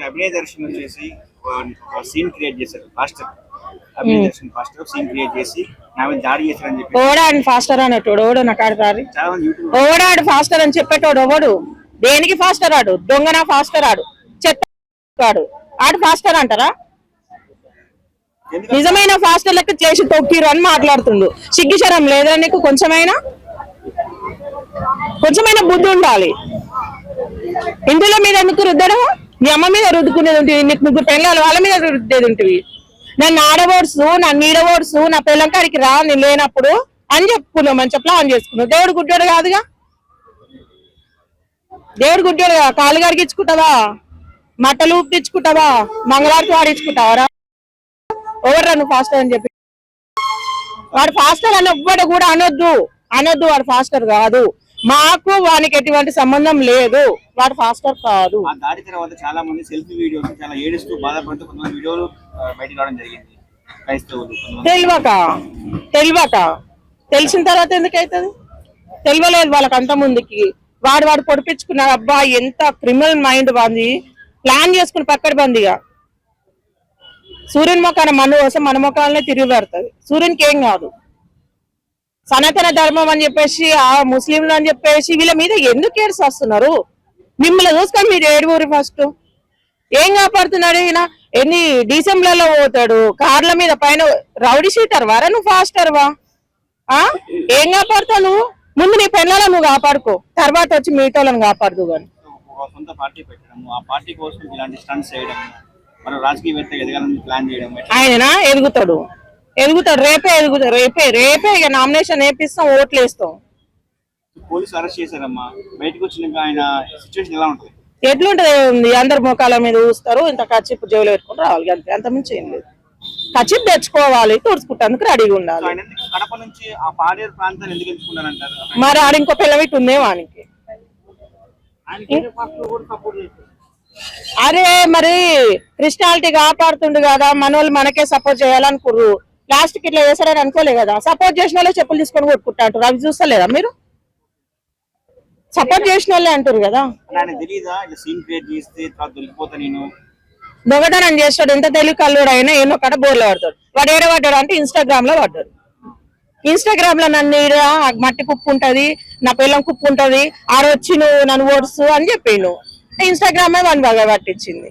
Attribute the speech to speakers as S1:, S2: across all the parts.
S1: అభినయ దర్శన్ వచ్చేసి ఒక scene create చేశారు పాస్టర్. అభినయ దర్శన్ పాస్టర్ సీన్ క్రియేట్ చేసి నా మీద దాడి చేశారని చెప్పి
S2: ఓడాడు ఫాస్టర్ అన్నట్టు ఓడు నాకు ఆడతారు ఓడాడు ఫాస్టర్ అని చెప్పేటోడు ఓడు దేనికి ఫాస్టర్ ఆడు దొంగన ఫాస్టర్ ఆడు చెత్తాడు ఆడు ఫాస్టర్ అంటారా? నిజమైన ఫాస్టర్లకు చేసి తొక్కిరు అని మాట్లాడుతుండు. సిగ్గుశరం లేదా నీకు? కొంచెమైనా బుద్ధి ఉండాలి. ఇందులో మీద ఎందుకు రుద్దడం? నీ అమ్మ మీద రుద్దుకునేది ఉంటుంది, నీకు ముగ్గురు పెళ్ళాలి వాళ్ళ మీద రుద్దేది ఉంటుంది. నన్ను ఆడబోడ్సు నన్ను ఈడబోడ్సు నా పిల్లంకాడికి రా నేను లేనప్పుడు అని చెప్పుకున్నావు, మంచి ప్లాన్ చేసుకున్నావు. దేవుడు గుడ్డోడు కాదుగా, దేవుడు గుడ్డోడు కదా. కాళ్ళు కడిగించుకుంటావా, మట్టలు ఊపించుకుంటావా, మంగళారతి వాడించుకుంటావరా? ఎవరు నువ్వు ఫాస్టర్ అని చెప్పి? వాడు ఫాస్టర్ అని ఎవ్వడు కూడా అనొద్దు. వాడు ఫాస్టర్ కాదు. మాకు వానికి ఎటువంటి సంబంధం లేదు. వాడు ఫాస్టర్ కాదు.
S1: ఆ దాడి తర్వాత చాలా మంది సెల్ఫీ వీడియోస్ చాలా ఏడుస్తూ బాధపడుతూ కొంతమంది వీడియోలు బయటకు రావడం జరిగింది.
S2: తెలియక తెలిసిన తర్వాత ఎందుకు అవుతుంది? తెలియలేదు వాళ్ళకి అంత ముందుకి. వాడు పొడిపించుకున్నాడు. అబ్బా ఎంత క్రిమినల్ మైండ్ బాంది, ప్లాన్ చేసుకుని పక్కన బందిగా సూర్యుని మొక్కన మన్ను కోసం మన మొక్కలనే తిరిగి పెడుతుంది. సూర్యునికి ఏం కాదు. సనాతన ధర్మం అని చెప్పేసి ఆ ముస్లింలు అని చెప్పేసి వీళ్ళ మీద ఎందుకు ఏడ్స్ వస్తున్నారు? మిమ్మల్ని చూసుకొని మీరు ఏడుగురు ఫస్ట్ ఏం కాపాడుతున్నాడు ఈయన? ఎన్ని డిసెంబర్లో పోతాడు కార్ల మీద పైన. రౌడీ షీటర్ వారా నువ్వు? ఫాస్టర్ వా? ఏం కాపాడుతావు నువ్వు? ముందు నీ పెళ్ళాలను నువ్వు కాపాడుకో, తర్వాత వచ్చి మిగతాలను కాపాడుదు. కానీ
S1: సొంత పార్టీ పెట్టడం, ఆ పార్టీ కోసం ఇలాంటి స్టంట్స్ చేయడం, మన రాజకీయవేత్త ఎదగాలని ప్లాన్ చేయడం.
S2: ఆయన ఎదుగుతాడు రేపే ఇక నామినేషన్ వేపిస్తాం, ఓట్లు వేస్తాం.
S1: పోలీసు అరెస్ట్ చేశారమ్మా. బయటకు వచ్చినాక ఆయన సిచ్యువేషన్ ఎలా ఉంటుంది?
S2: ఎట్లుంటది? అందరు మోకాల మీద చూస్తారు, ఇంత కచ్చిప్పు జోలు పెట్టుకుని రావాలి అంతే, అంత మించి ఏం లేదు. కచ్చిప్పు తెచ్చుకోవాలి, తుడుచుకుంటానికి రెడీగా ఉండాలి.
S1: కడప నుంచి ఆ పాడేరు ప్రాంతాన్ని ఎందుకు ఎంచుకున్నారంటారు?
S2: మరి ఆడ ఇంకో పిల్లవిటి ఉంది వానికి. అరే మరి క్రిస్టాలిటీ కాపాడుతుండు కదా, మనోళ్ళు మనకే సపోర్ట్ చేయాలనుకుర్రు. లాస్ట్ కి ఇట్లా చేశారని అనుకోలే కదా. సపోర్ట్ చేసిన వాళ్ళే చెప్పులు తీసుకొని కొట్టుకుంటా అంటారు. అవి చూస్తలేదా మీరు? సపోర్ట్ చేసిన వాళ్ళే అంటారు కదా. దొంగతనం చేస్తాడు, ఎంత తెలివి కల్లుడు అయినా ఏమో కడ బోర్లో పడతాడు. వాడు ఏడ పడ్డాడు అంటే ఇన్స్టాగ్రామ్ లో పడ్డాడు. ఇన్స్టాగ్రామ్ లో నన్ను మట్టి కుప్పు ఉంటది, నా పిల్లం కుప్పు ఉంటది, ఆడొచ్చి నువ్వు నన్ను ఓడుసు అని చెప్పిండు. ఇన్స్టాగ్రామ్ వన్ బాగా పట్టించింది.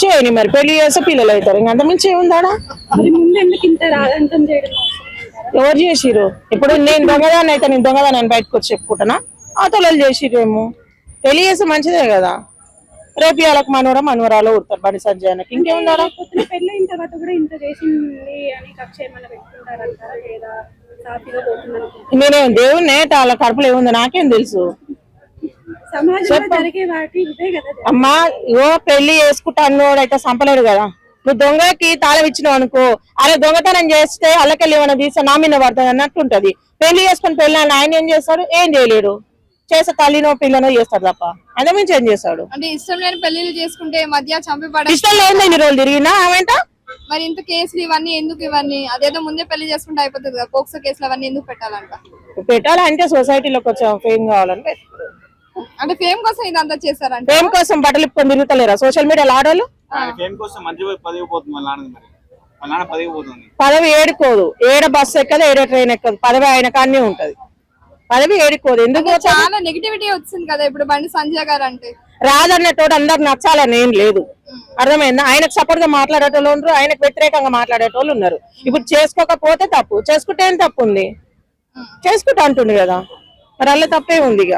S2: చేయని మరి పెళ్లి చేస్తే పిల్లలు అవుతారు, ఇంక అంతమించి ఏముందాడా? ఎవరు చేసిరు? ఇప్పుడు నేను దొంగదాన్ని అయితే నేను దొంగదాన్ని బయటకు వచ్చి చెప్పుకుంటానా? అవతలలు చేసిరేమో. పెళ్లి చేస్తే మంచిదే కదా. రేపు వాళ్ళకి మనవరాలు ఉడతారు బండి సంజయానికి, ఇంకేముందాడా? నేనేం దేవుణ్ణి వాళ్ళ కడుపులో ఏముంది నాకేం తెలుసు? అమ్మా పెళ్లి చేసుకుంటా అన్నోడు అయితే సంపలేడు కదా. నువ్వు దొంగకి తాళం ఇచ్చినావు అనుకో, అలా దొంగతనం చేస్తే అల్లకెళ్ళి ఏమైనా తీస్తే నా మీద పడుతుంది అన్నట్టుంటది. పెళ్లి చేసుకుని పెళ్ళాలని ఆయన ఏం చేస్తాడు? ఏం చేయలేడు. చేస్తే తల్లినో పిల్లనో చేస్తాడు తప్ప అంతమించి ఏం చేస్తాడు?
S3: అంటే ఇష్టం లేని పెళ్లిళ్ళు చేసుకుంటే మధ్య చంపి
S2: ఇష్టం లేదు ఇన్ని రోజులు తిరిగినా ఆమెంట.
S3: మరి ఇంత కేసులు ఇవన్నీ ఎందుకు? ఇవన్నీ అదేదో ముందే పెళ్లి చేసుకుంటే అయిపోతుంది కదా. పోక్సో కేసులు అవన్నీ ఎందుకు పెట్టాలంట?
S2: పెట్టాలంటే సొసైటీలో కొంచెం ఫేమ్ కావాలని.
S3: అంటే ఫేమ్ కోసం ఇదంతా చేస్తారంట.
S2: ఫేమ్ కోసం బట్టలు ఇప్పుకొని తిరుగుతలేరా సోషల్ మీడియాలో ఆడోళ్ళు? పదవి ఏడుకోదు, ఏడ బస్సు ఎక్కదు, ఏడ ట్రైన్ ఎక్కదు. పదవి ఆయన కానీ ఉంటది, పదవి ఏడుకోదు. ఎందుకు?
S3: చాలా నెగిటివిటీ వచ్చింది కదా ఇప్పుడు బండి సంజయ్ గారు అంటే.
S2: రాదన్నట్టు అందరు నచ్చాలని ఏం లేదు, అర్థమైందా? ఆయనకు సపోర్ట్ గా మాట్లాడేటోళ్ళు ఉన్నారు, ఆయనకు వ్యతిరేకంగా మాట్లాడేటోళ్ళు ఉన్నారు. ఇప్పుడు చేసుకోకపోతే తప్పు, చేసుకుంటే ఏం తప్పు ఉంది? చేసుకుంటా అంటుంది కదా, మరి అల్ల తప్పే ఉంది ఇక.